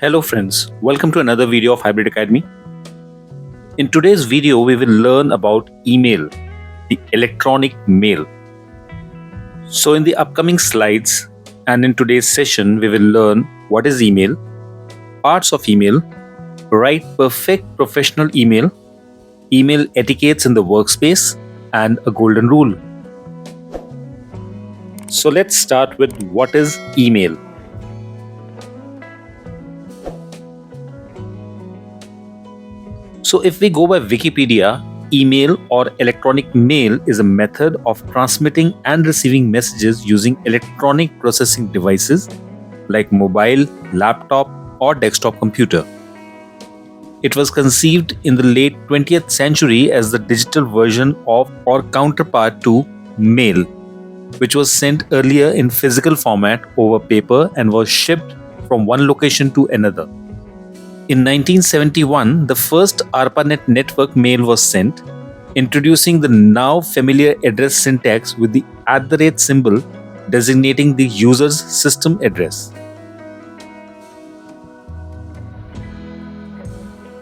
Hello friends, welcome to another video of Hybrid Academy. In today's video, we will learn about email, the electronic mail. So in the upcoming slides and in today's session, we will learn what is email, parts of email, write perfect professional email, email etiquettes in the workspace, and a golden rule. So let's start with what is email. So if we go by Wikipedia, email or electronic mail is a method of transmitting and receiving messages using electronic processing devices like mobile, laptop, or desktop computer. It was conceived in the late 20th century as the digital version of or counterpart to mail, which was sent earlier in physical format over paper and was shipped from one location to another. In 1971, the first ARPANET network mail was sent, introducing the now familiar address syntax with the @ symbol designating the user's system address.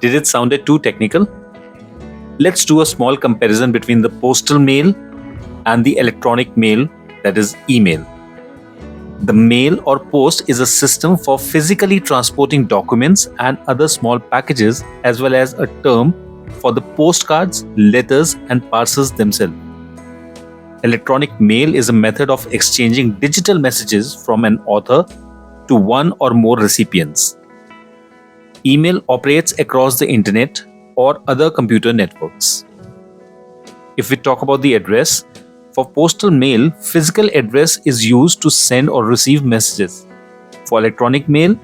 Did it sound too technical? Let's do a small comparison between the postal mail and the electronic mail, that is email. The mail or post is a system for physically transporting documents and other small packages, as well as a term for the postcards, letters, and parcels themselves. Electronic mail is a method of exchanging digital messages from an author to one or more recipients. Email operates across the internet or other computer networks. If we talk about the address, for postal mail, physical address is used to send or receive messages. For electronic mail,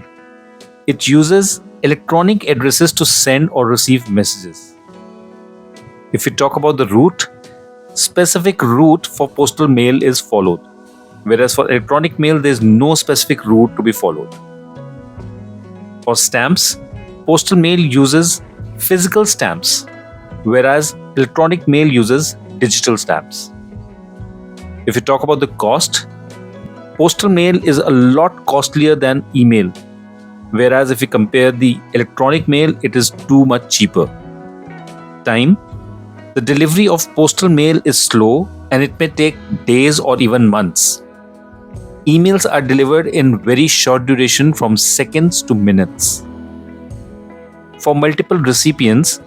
it uses electronic addresses to send or receive messages. If we talk about the route, specific route for postal mail is followed, whereas for electronic mail, there is no specific route to be followed. For stamps, postal mail uses physical stamps, whereas electronic mail uses digital stamps. If you talk about the cost, postal mail is a lot costlier than email, whereas if you compare the electronic mail, it is too much cheaper. Time, the delivery of postal mail is slow and it may take days or even months. Emails are delivered in very short duration from seconds to minutes. For multiple recipients,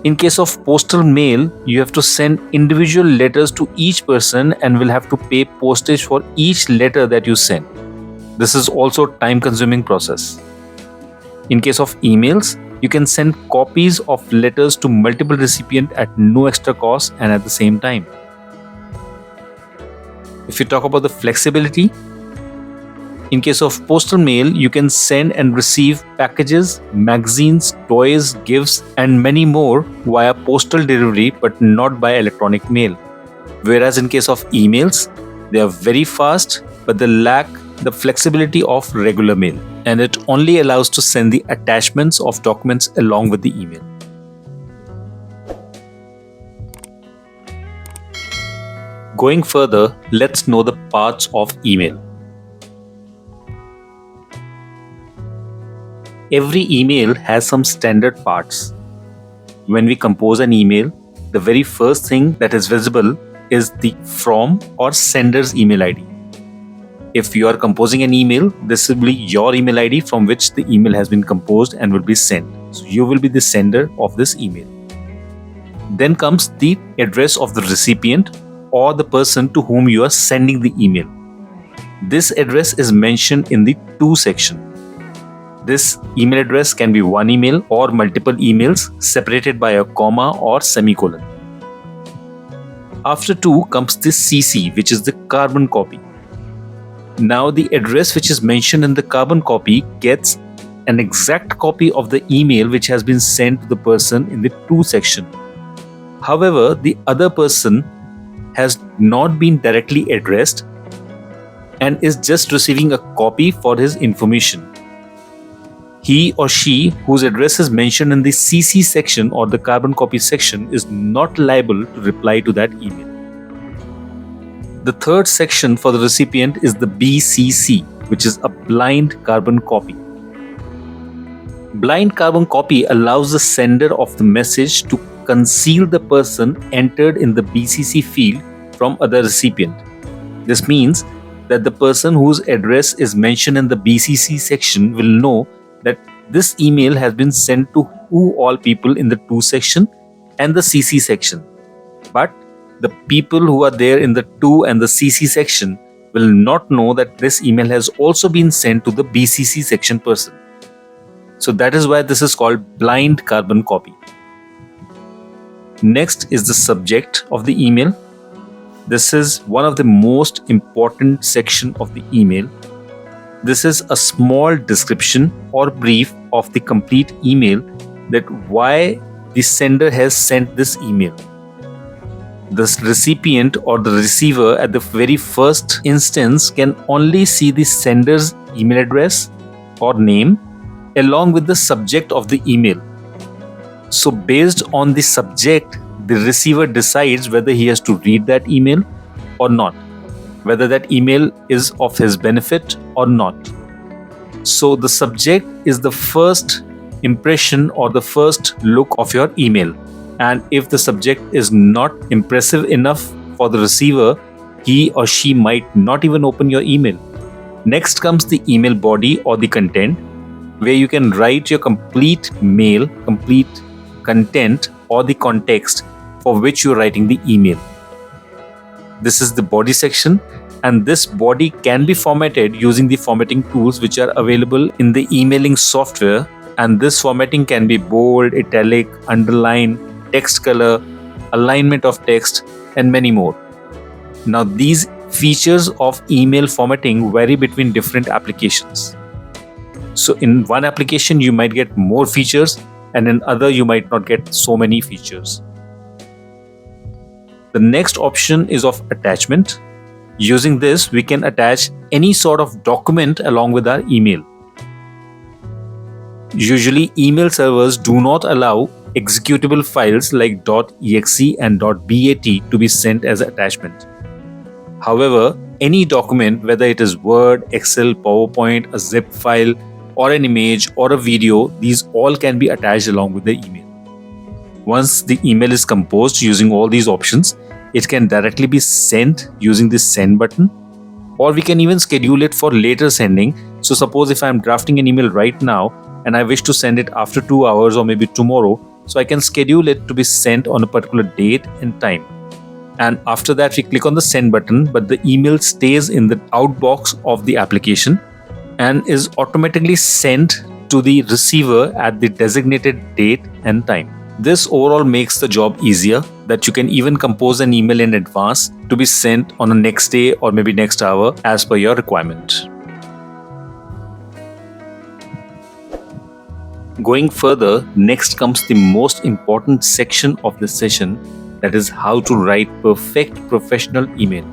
in case of postal mail, you have to send individual letters to each person and will have to pay postage for each letter that you send. This is also a time-consuming process. In case of emails, you can send copies of letters to multiple recipients at no extra cost and at the same time. If you talk about the flexibility, in case of postal mail, you can send and receive packages, magazines, toys, gifts, and many more via postal delivery but not by electronic mail. Whereas in case of emails, they are very fast but they lack the flexibility of regular mail, and it only allows to send the attachments of documents along with the email. Going further, let's know the parts of email. Every email has some standard parts. When we compose an email, the very first thing that is visible is the from or sender's email ID. If you are composing an email, this will be your email ID from which the email has been composed and will be sent. So you will be the sender of this email. Then comes the address of the recipient or the person to whom you are sending the email. This address is mentioned in the to section. This email address can be one email or multiple emails separated by a comma or semicolon. After to comes the CC, which is the carbon copy. Now the address which is mentioned in the carbon copy gets an exact copy of the email which has been sent to the person in the to section. However, the other person has not been directly addressed and is just receiving a copy for his information. He or she whose address is mentioned in the CC section or the carbon copy section is not liable to reply to that email. The third section for the recipient is the BCC, which is a blind carbon copy. Blind carbon copy allows the sender of the message to conceal the person entered in the BCC field from other recipient. This means that the person whose address is mentioned in the BCC section will know that this email has been sent to who all people in the to section and the CC section. But the people who are there in the to and the CC section will not know that this email has also been sent to the BCC section person. So that is why this is called blind carbon copy. Next is the subject of the email. This is one of the most important section of the email. This is a small description or brief of the complete email, that why the sender has sent this email. The recipient or the receiver at the very first instance can only see the sender's email address or name along with the subject of the email. So based on the subject, the receiver decides whether he has to read that email or not, whether that email is of his benefit or not. So the subject is the first impression or the first look of your email. And if the subject is not impressive enough for the receiver, he or she might not even open your email. Next comes the email body or the content, where you can write your complete mail, complete content or the context for which you're writing the email. This is the body section, and this body can be formatted using the formatting tools which are available in the emailing software. And this formatting can be bold, italic, underline, text color, alignment of text, and many more. Now these features of email formatting vary between different applications. So in one application you might get more features, and in other you might not get so many features. The next option is of attachment. Using this, we can attach any sort of document along with our email. Usually email servers do not allow executable files like .exe and .bat to be sent as attachment. However, any document, whether it is Word, Excel, PowerPoint, a zip file, or an image or a video, these all can be attached along with the email. Once the email is composed using all these options, it can directly be sent using this send button, or we can even schedule it for later sending. So suppose if I am drafting an email right now and I wish to send it after 2 hours or maybe tomorrow, so I can schedule it to be sent on a particular date and time. And after that we click on the send button, but the email stays in the outbox of the application and is automatically sent to the receiver at the designated date and time. This overall makes the job easier, that you can even compose an email in advance to be sent on the next day or maybe next hour as per your requirement. Going further, next comes the most important section of this session, that is how to write perfect professional email.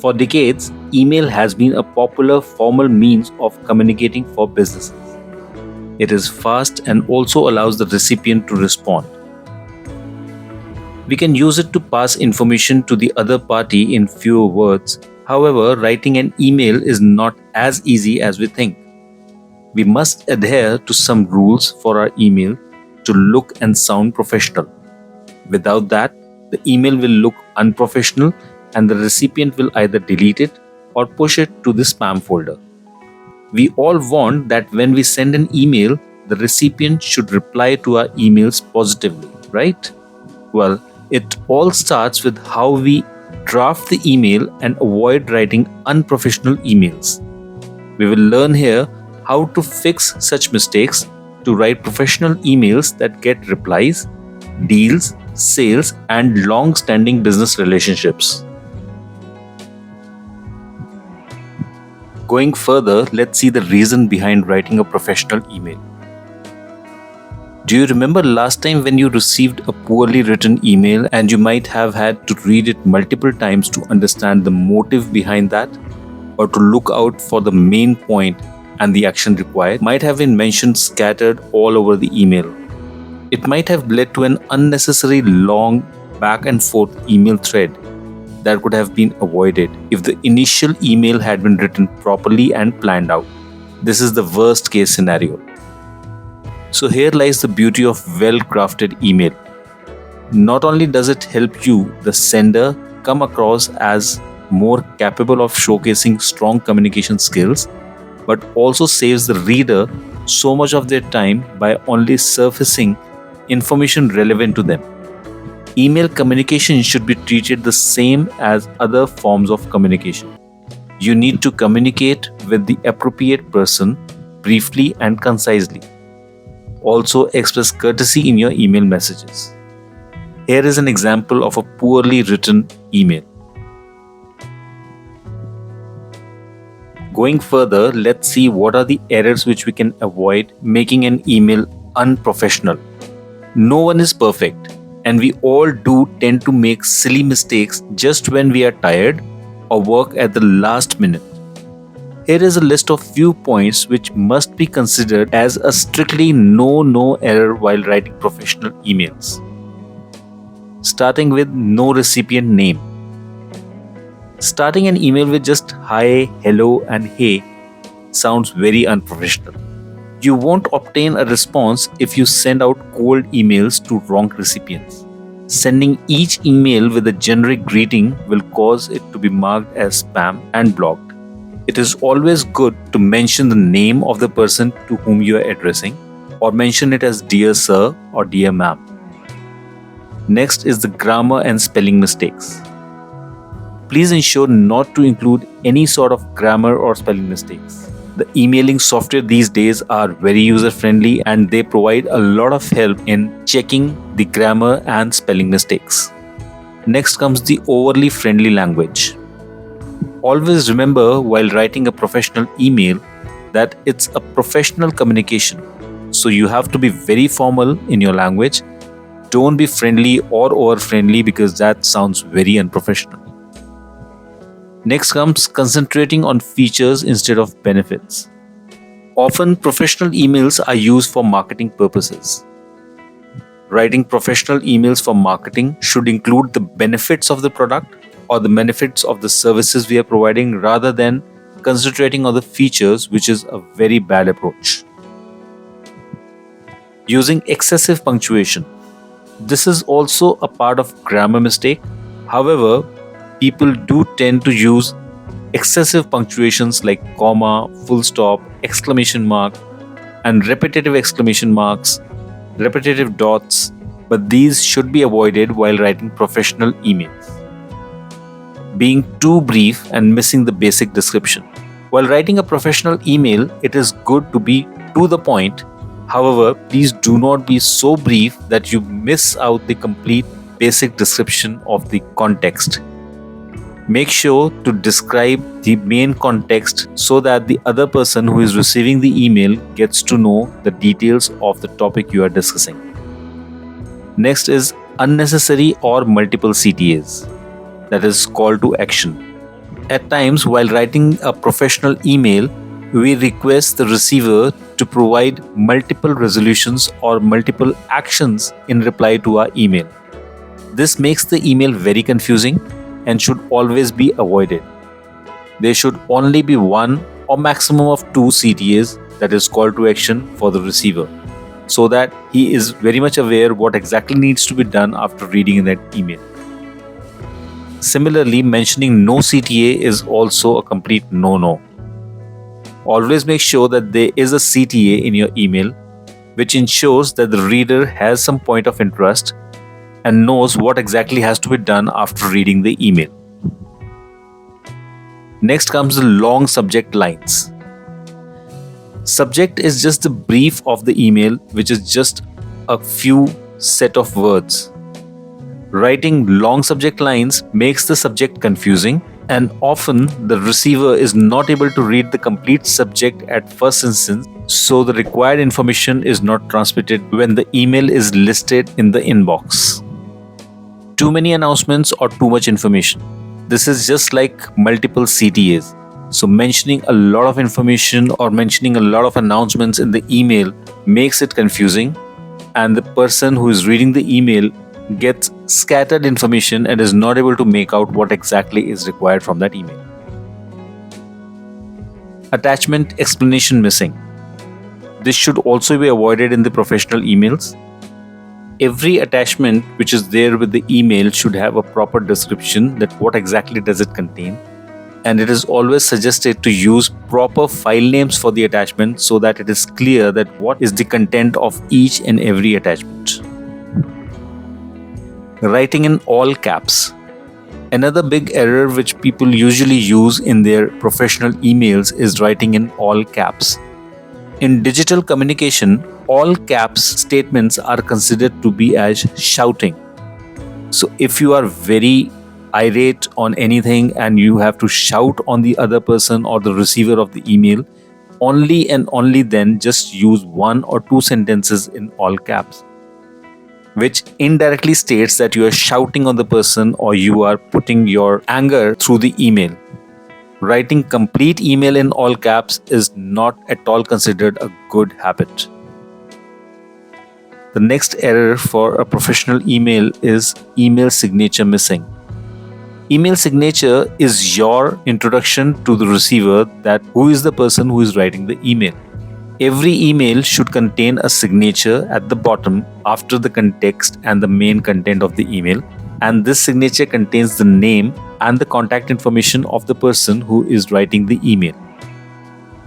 For decades, email has been a popular formal means of communicating for businesses. It is fast and also allows the recipient to respond. We can use it to pass information to the other party in fewer words. However, writing an email is not as easy as we think. We must adhere to some rules for our email to look and sound professional. Without that, the email will look unprofessional and the recipient will either delete it or push it to the spam folder. We all want that when we send an email, the recipient should reply to our emails positively, right? Well, it all starts with how we draft the email and avoid writing unprofessional emails. We will learn here how to fix such mistakes to write professional emails that get replies, deals, sales, and long-standing business relationships. Going further, let's see the reason behind writing a professional email. Do you remember last time when you received a poorly written email and you might have had to read it multiple times to understand the motive behind that, or to look out for the main point and the action required might have been mentioned scattered all over the email. It might have led to an unnecessary long back and forth email thread that could have been avoided if the initial email had been written properly and planned out. This is the worst case scenario. So here lies the beauty of well-crafted email. Not only does it help you, the sender, come across as more capable of showcasing strong communication skills, but also saves the reader so much of their time by only surfacing information relevant to them. Email communication should be treated the same as other forms of communication. You need to communicate with the appropriate person briefly and concisely. Also, express courtesy in your email messages. Here is an example of a poorly written email. Going further, let's see what are the errors which we can avoid making an email unprofessional. No one is perfect, and we all do tend to make silly mistakes just when we are tired or work at the last minute. Here is a list of few points which must be considered as a strictly no error while writing professional emails. Starting with no recipient name. Starting an email with just hi, hello and hey sounds very unprofessional. You won't obtain a response if you send out cold emails to wrong recipients. Sending each email with a generic greeting will cause it to be marked as spam and blocked. It is always good to mention the name of the person to whom you are addressing, or mention it as dear sir or dear ma'am. Next is the grammar and spelling mistakes. Please ensure not to include any sort of grammar or spelling mistakes. The emailing software these days are very user-friendly and they provide a lot of help in checking the grammar and spelling mistakes. Next comes the overly friendly language. Always remember while writing a professional email that it's a professional communication. So you have to be very formal in your language. Don't be friendly or over-friendly because that sounds very unprofessional. Next comes concentrating on features instead of benefits. Often professional emails are used for marketing purposes. Writing professional emails for marketing should include the benefits of the product or the benefits of the services we are providing rather than concentrating on the features, which is a very bad approach. Using excessive punctuation. This is also a part of grammar mistake. However, people do tend to use excessive punctuations like comma, full stop, exclamation mark, and repetitive exclamation marks, repetitive dots, but these should be avoided while writing professional emails. Being too brief and missing the basic description. While writing a professional email, it is good to be to the point. However, please do not be so brief that you miss out the complete basic description of the context. Make sure to describe the main context so that the other person who is receiving the email gets to know the details of the topic you are discussing. Next is unnecessary or multiple CTAs, that is call to action. At times, while writing a professional email, we request the receiver to provide multiple resolutions or multiple actions in reply to our email. This makes the email very confusing and should always be avoided. There should only be one or maximum of two CTAs, that is call to action, for the receiver, so that he is very much aware what exactly needs to be done after reading that email. Similarly, mentioning no CTA is also a complete no-no. Always make sure that there is a CTA in your email, which ensures that the reader has some point of interest and knows what exactly has to be done after reading the email. Next comes the long subject lines. Subject is just the brief of the email, which is just a few set of words. Writing long subject lines makes the subject confusing, and often the receiver is not able to read the complete subject at first instance, so the required information is not transmitted when the email is listed in the inbox. Too many announcements or too much information. This is just like multiple CTAs. So mentioning a lot of information or mentioning a lot of announcements in the email makes it confusing, and the person who is reading the email gets scattered information and is not able to make out what exactly is required from that email. Attachment explanation missing. This should also be avoided in the professional emails. Every attachment which is there with the email should have a proper description that what exactly does it contain. And it is always suggested to use proper file names for the attachment so that it is clear that what is the content of each and every attachment. Writing in all caps. Another big error which people usually use in their professional emails is writing in all caps. In digital communication, all caps statements are considered to be as shouting. So if you are very irate on anything and you have to shout on the other person or the receiver of the email, only and only then just use 1 or 2 sentences in all caps, which indirectly states that you are shouting on the person or you are putting your anger through the email. Writing complete email in all caps is not at all considered a good habit. The next error for a professional email is email signature missing. Email signature is your introduction to the receiver that who is the person who is writing the email. Every email should contain a signature at the bottom after the context and the main content of the email, and this signature contains the name and the contact information of the person who is writing the email.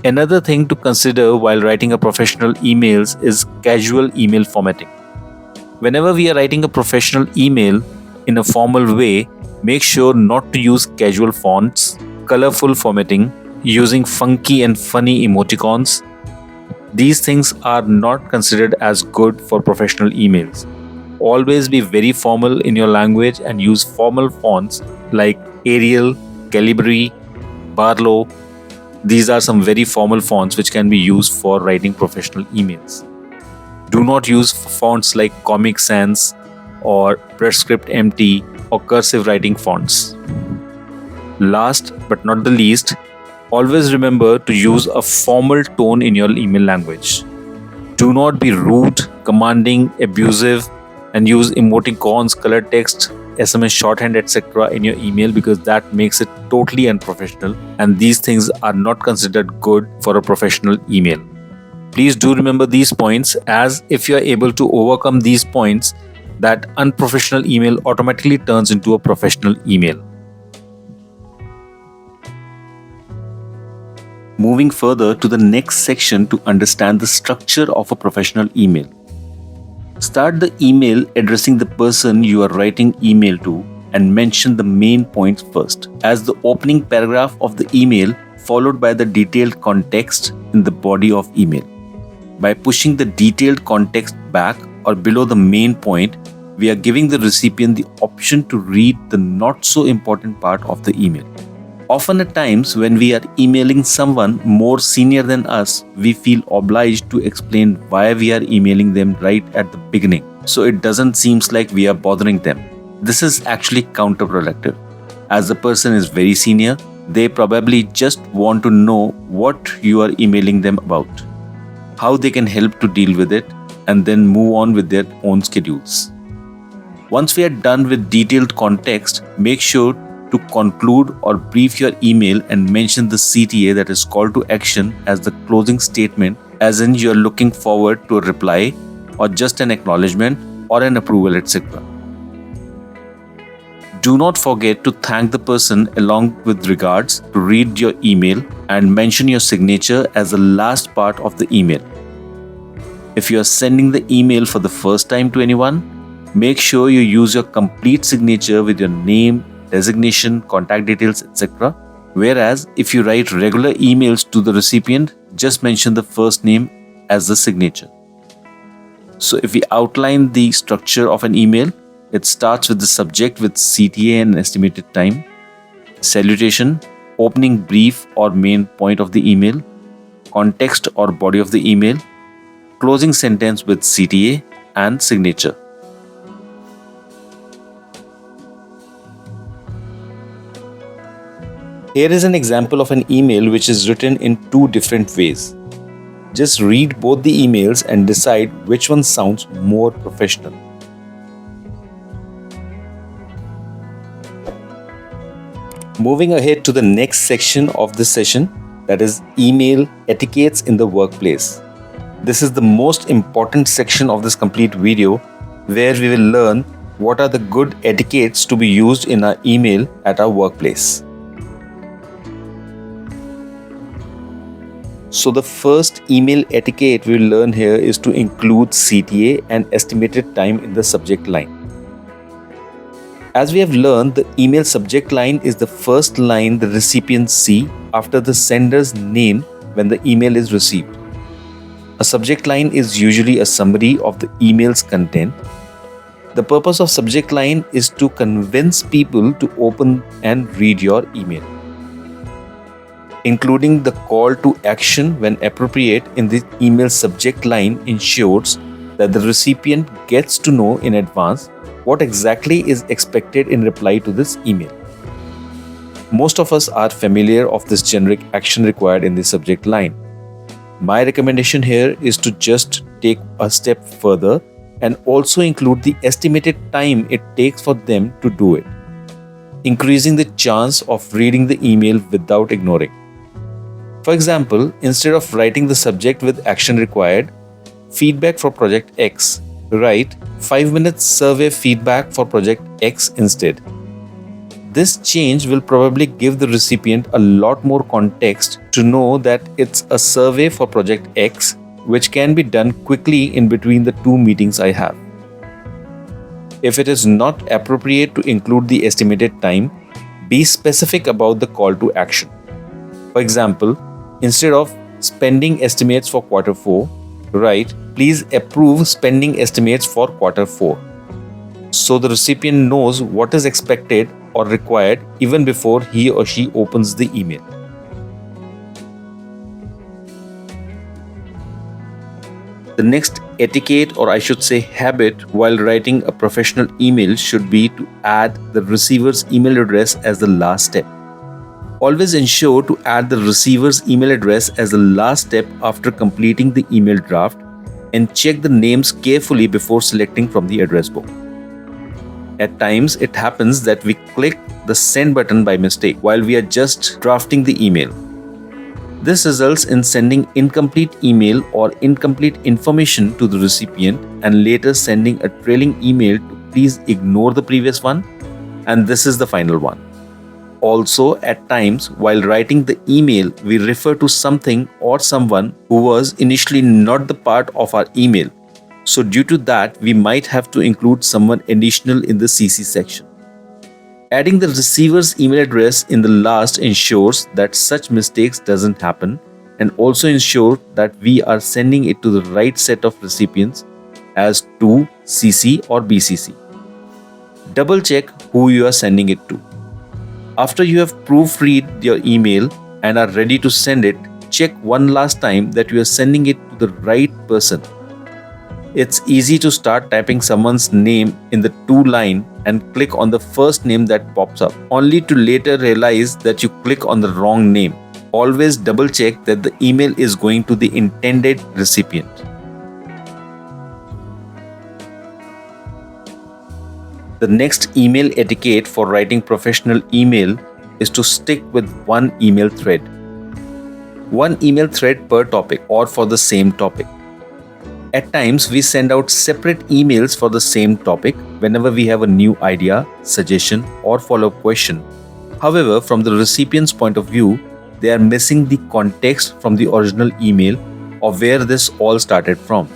Another thing to consider while writing a professional emails is casual email formatting. Whenever we are writing a professional email in a formal way, make sure not to use casual fonts, colorful formatting, using funky and funny emoticons. These things are not considered as good for professional emails. Always be very formal in your language and use formal fonts like Arial, Calibri, Barlow. These are some very formal fonts which can be used for writing professional emails. Do not use fonts like Comic Sans or Prescript MT or cursive writing fonts. Last but not the least, always remember to use a formal tone in your email language. Do not be rude, commanding, abusive, and use emoticons, color text, SMS shorthand, etc. in your email, because that makes it totally unprofessional, and these things are not considered good for a professional email. Please do remember these points, as if you are able to overcome these points, that unprofessional email automatically turns into a professional email. Moving further to the next section to understand the structure of a professional email. Start the email addressing the person you are writing email to and mention the main points first, as the opening paragraph of the email, followed by the detailed context in the body of email. By pushing the detailed context back or below the main point, we are giving the recipient the option to read the not so important part of the email. Often at times when we are emailing someone more senior than us, we feel obliged to explain why we are emailing them right at the beginning, so it doesn't seem like we are bothering them. This is actually counterproductive. As the person is very senior, they probably just want to know what you are emailing them about, how they can help to deal with it, and then move on with their own schedules. Once we are done with detailed context, make sure to conclude or brief your email and mention the CTA, that is call to action, as the closing statement, as in you are looking forward to a reply or just an acknowledgement or an approval, etc. Do not forget to thank the person along with regards to read your email and mention your signature as the last part of the email. If you are sending the email for the first time to anyone, make sure you use your complete signature with your name, designation, contact details, etc. Whereas if you write regular emails to the recipient, just mention the first name as the signature. So if we outline the structure of an email, it starts with the subject with CTA and estimated time, salutation, opening brief or main point of the email, context or body of the email, closing sentence with CTA and signature. Here is an example of an email which is written in 2 different ways. Just read both the emails and decide which one sounds more professional. Moving ahead to the next section of this session, that is email etiquettes in the workplace. This is the most important section of this complete video, where we will learn what are the good etiquettes to be used in our email at our workplace. So the first email etiquette we will learn here is to include CTA and estimated time in the subject line. As we have learned, the email subject line is the first line the recipients see after the sender's name when the email is received. A subject line is usually a summary of the email's content. The purpose of subject line is to convince people to open and read your email. Including the call to action when appropriate in the email subject line ensures that the recipient gets to know in advance what exactly is expected in reply to this email. Most of us are familiar of this generic action required in the subject line. My recommendation here is to just take a step further and also include the estimated time it takes for them to do it, increasing the chance of reading the email without ignoring. For example, instead of writing the subject with action required, feedback for project X, write 5 minutes survey feedback for project X instead. This change will probably give the recipient a lot more context to know that it's a survey for project X, which can be done quickly in between the 2 meetings I have. If it is not appropriate to include the estimated time, be specific about the call to action. For example, instead of spending estimates for quarter 4, write, please approve spending estimates for quarter 4. So the recipient knows what is expected or required even before he or she opens the email. The next etiquette, or I should say habit, while writing a professional email should be to add the receiver's email address as the last step. Always ensure to add the receiver's email address as the last step after completing the email draft, and check the names carefully before selecting from the address book. At times, it happens that we click the send button by mistake while we are just drafting the email. This results in sending incomplete email or incomplete information to the recipient and later sending a trailing email to please ignore the previous one, and this is the final one. Also, at times, while writing the email, we refer to something or someone who was initially not the part of our email. So due to that, we might have to include someone additional in the CC section. Adding the receiver's email address in the last ensures that such mistakes doesn't happen, and also ensure that we are sending it to the right set of recipients as to CC or BCC. Double check who you are sending it to. After you have proofread your email and are ready to send it, check one last time that you are sending it to the right person. It's easy to start typing someone's name in the to line and click on the first name that pops up, only to later realize that you click on the wrong name. Always double check that the email is going to the intended recipient. The next email etiquette for writing professional email is to stick with one email thread. One email thread per topic or for the same topic. At times, we send out separate emails for the same topic whenever we have a new idea, suggestion, or follow-up question. However, from the recipient's point of view, they are missing the context from the original email of where this all started from.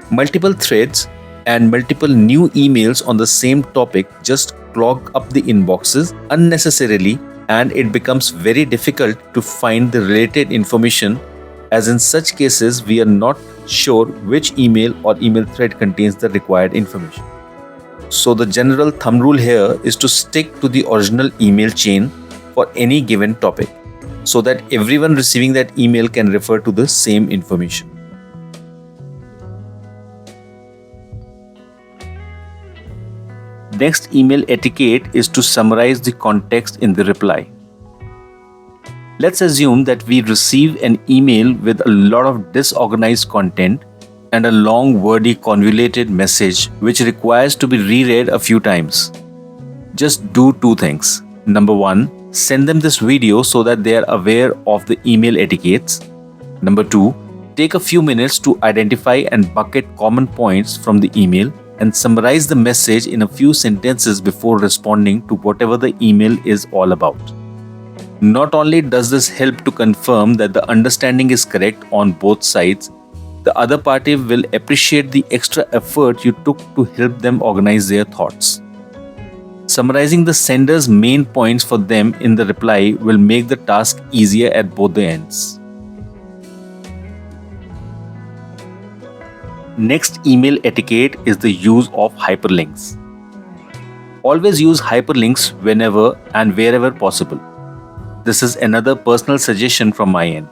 Multiple threads and multiple new emails on the same topic just clog up the inboxes unnecessarily, and it becomes very difficult to find the related information, as in such cases we are not sure which email or email thread contains the required information. So the general thumb rule here is to stick to the original email chain for any given topic, so that everyone receiving that email can refer to the same information. Next email etiquette is to summarize the context in the reply. Let's assume that we receive an email with a lot of disorganized content and a long, wordy, convoluted message which requires to be reread a few times. Just do two things. Number 1, send them this video so that they are aware of the email etiquettes. Number 2, take a few minutes to identify and bucket common points from the email and summarize the message in a few sentences before responding to whatever the email is all about. Not only does this help to confirm that the understanding is correct on both sides, the other party will appreciate the extra effort you took to help them organize their thoughts. Summarizing the sender's main points for them in the reply will make the task easier at both the ends. Next email etiquette is the use of hyperlinks. Always use hyperlinks whenever and wherever possible. This is another personal suggestion from my end.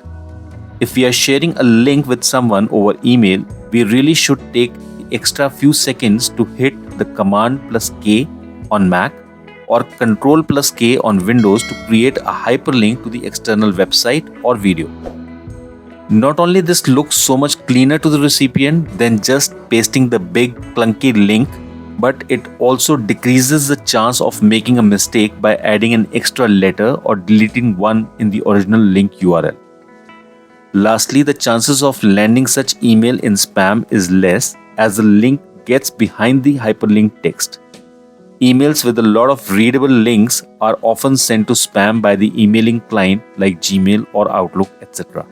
If we are sharing a link with someone over email, we really should take the extra few seconds to hit the Command plus K on Mac or Control plus K on Windows to create a hyperlink to the external website or video. Not only this looks so much cleaner to the recipient than just pasting the big clunky link, but it also decreases the chance of making a mistake by adding an extra letter or deleting one in the original link URL. Lastly, the chances of landing such email in spam is less as the link gets behind the hyperlink text. Emails with a lot of readable links are often sent to spam by the emailing client like Gmail or Outlook, etc.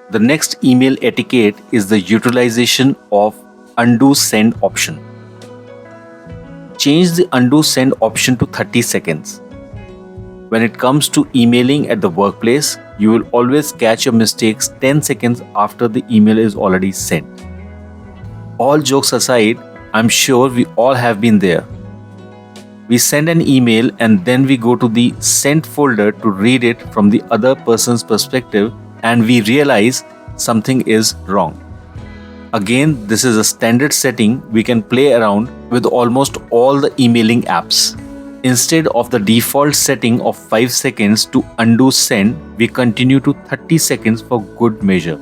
The next email etiquette is the utilization of undo send option. Change the undo send option to 30 seconds. When it comes to emailing at the workplace, you will always catch your mistakes 10 seconds after the email is already sent. All jokes aside, I'm sure we all have been there. We send an email and then we go to the sent folder to read it from the other person's perspective and we realize something is wrong. Again, this is a standard setting we can play around with almost all the emailing apps. Instead of the default setting of 5 seconds to undo send, we continue to 30 seconds for good measure.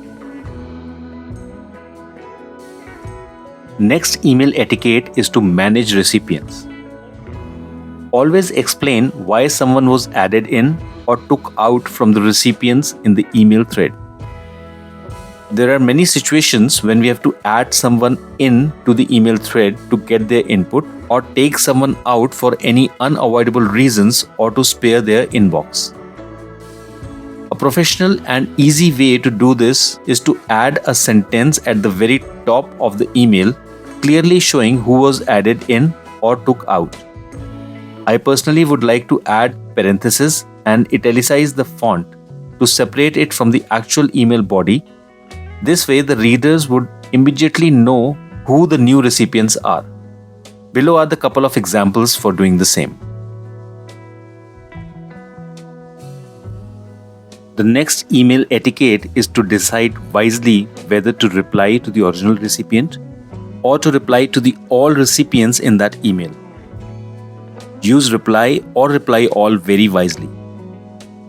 Next email etiquette is to manage recipients. Always explain why someone was added in or took out from the recipients in the email thread. There are many situations when we have to add someone in to the email thread to get their input or take someone out for any unavoidable reasons or to spare their inbox. A professional and easy way to do this is to add a sentence at the very top of the email, clearly showing who was added in or took out. I personally would like to add parentheses and italicize the font to separate it from the actual email body. This way the readers would immediately know who the new recipients are. Below are the couple of examples for doing the same. The next email etiquette is to decide wisely whether to reply to the original recipient or to reply to the all recipients in that email. Use reply or reply all very wisely.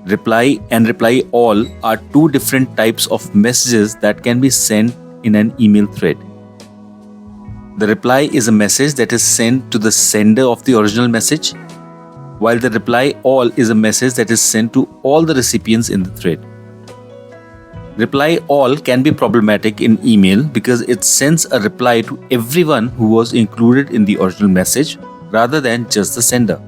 Reply and reply all are two different types of messages that can be sent in an email thread. The reply is a message that is sent to the sender of the original message, while the reply all is a message that is sent to all the recipients in the thread. Reply all can be problematic in email because it sends a reply to everyone who was included in the original message rather than just the sender.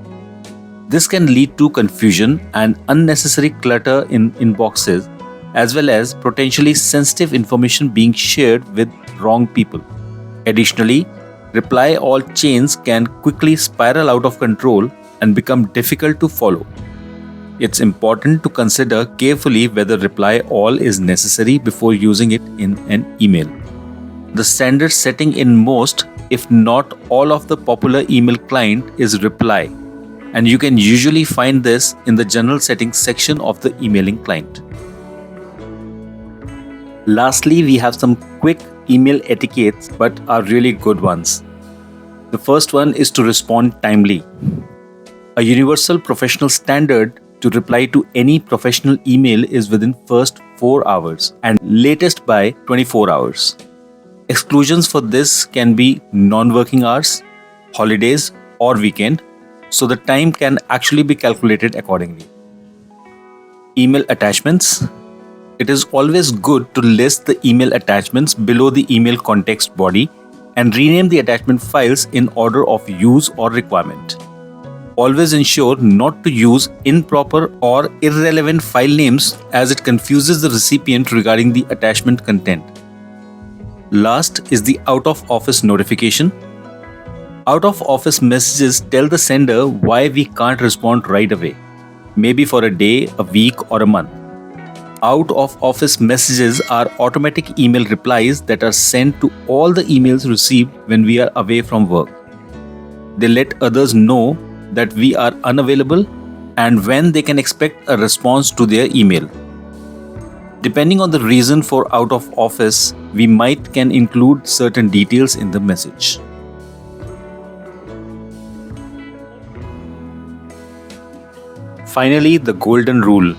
This can lead to confusion and unnecessary clutter in inboxes, as well as potentially sensitive information being shared with wrong people. Additionally, reply all chains can quickly spiral out of control and become difficult to follow. It's important to consider carefully whether reply all is necessary before using it in an email. The standard setting in most, if not all of the popular email client is reply, and you can usually find this in the general settings section of the emailing client. Lastly, we have some quick email etiquettes but are really good ones. The first one is to respond timely. A universal professional standard to reply to any professional email is within first 4 hours and latest by 24 hours. Exclusions for this can be non-working hours, holidays, or weekend, so the time can actually be calculated accordingly. Email attachments. It is always good to list the email attachments below the email context body and rename the attachment files in order of use or requirement. Always ensure not to use improper or irrelevant file names as it confuses the recipient regarding the attachment content. Last is the out-of-office notification. Out-of-office messages tell the sender why we can't respond right away, maybe for a day, a week, or a month. Out-of-office messages are automatic email replies that are sent to all the emails received when we are away from work. They let others know that we are unavailable and when they can expect a response to their email. Depending on the reason for out of office, we can include certain details in the message. Finally, the golden rule.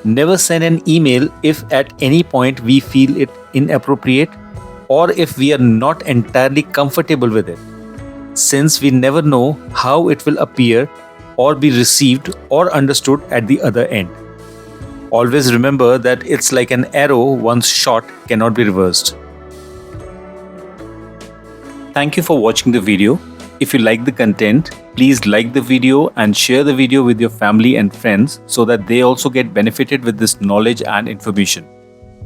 Never send an email if at any point we feel it inappropriate or if we are not entirely comfortable with it, since we never know how it will appear or be received or understood at the other end. Always remember that it's like an arrow, once shot cannot be reversed. Thank you for watching the video. If you like the content, please like the video and share the video with your family and friends so that they also get benefited with this knowledge and information.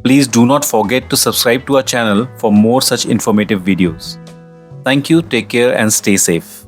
Please do not forget to subscribe to our channel for more such informative videos. Thank you, take care and stay safe.